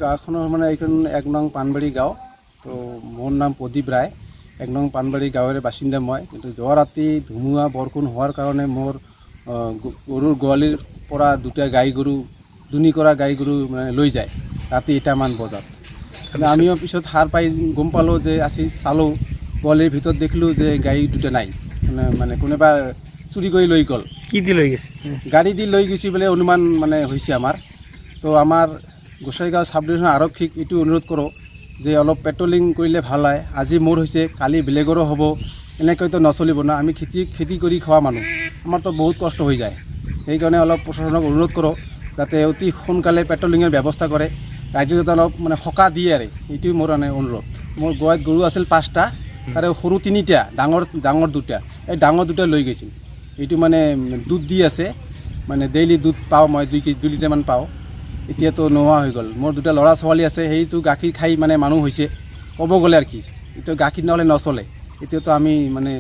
গাঁওখনৰ মানে এইখন 1 নং পাণবাৰী গাঁও। তো মোৰ নাম প্ৰদীপ ৰায়, 1 নং পাণবাৰী গাঁৱৰে বাসিন্দা মই। কিন্তু যোৱা ৰাতি ধুমুহা বৰষুণ হোৱাৰ কাৰণে মোৰ গৰুৰ গোৱালিৰ পৰা 2টা গাই গৰু দুনি কৰা গাই গৰু মানে লৈ যায় ৰাতি 1টামান বজাত। আমিও পিছত সাৰ পাই গম পালোঁ যে আজি চালোঁ গোৱালিৰ ভিতৰত দেখিলোঁ যে গাই 2টা নাই, মানে কোনোবা চুৰি কৰি লৈ গ'ল। কি দি লৈ গৈছে? গাড়ী দি লৈ গৈছে বুলি অনুমান মানে হৈছে আমাৰ। তো আমাৰ গোসাইগাঁও সাব ডিভিজন আৰক্ষীক এইটো অনুৰোধ কৰোঁ যে অলপ পেট্ৰলিং কৰিলে ভাল হয়। আজি মোৰ হৈছে, কালি বেলেগৰো হ'ব, এনেকৈতো নচলিব না। আমি খেতি কৰি খোৱা মানুহ, আমাৰতো বহুত কষ্ট হৈ যায়। সেইকাৰণে অলপ প্ৰশাসনক অনুৰোধ কৰোঁ যাতে অতি সোনকালে পেট্ৰলিঙৰ ব্যৱস্থা কৰে, ৰাইজক যাতে অলপ মানে সকাহ দিয়ে আৰু এইটোৱে মোৰ মানে অনুৰোধ। মোৰ গোৱাত গৰু আছিল 5টা, তাৰে সৰু 3টা, ডাঙৰ 2টা। এই ডাঙৰ 2টা লৈ গৈছিল। এইটো মানে দুধ দি আছে, মানে ডেইলি দুধ পাওঁ মই, 2 লিটাৰমান পাওঁ। এতিয়াতো নোহোৱা হৈ গ'ল। মোৰ 2টা ল'ৰা ছোৱালী আছে, সেইটো গাখীৰ খাই মানে মানুহ হৈছে ক'ব গ'লে আৰু কি। এতিয়া গাখীৰ নহ'লে নচলে। এতিয়াতো আমি মানে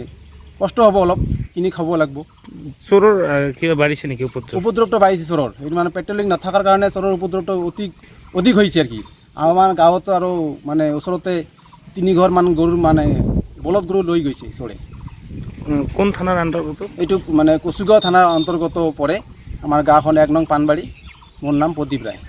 কষ্ট হ'ব, অলপ কিনি খাব লাগিব। চোৰৰ কিবা বাঢ়িছে নেকি উপদ্ৰৱটো বাঢ়িছে চোৰৰ। এইটো মানে পেট্ৰলিং নথকাৰ কাৰণে চোৰৰ উপদ্ৰৱটো অধিক হৈছে আৰু কি। আমাৰ গাঁৱতো আৰু মানে ওচৰতে 3 ঘৰমান গৰুৰ মানে বলদ গৰু লৈ গৈছে চোৰে। কোন থানাৰ অন্তৰ্গত? এইটো মানে কচুগাঁও থানাৰ অন্তৰ্গত পৰে। আমাৰ গাঁওখন 1 নং পাণবাৰী। মোৰ নাম প্ৰদীপ ৰায়।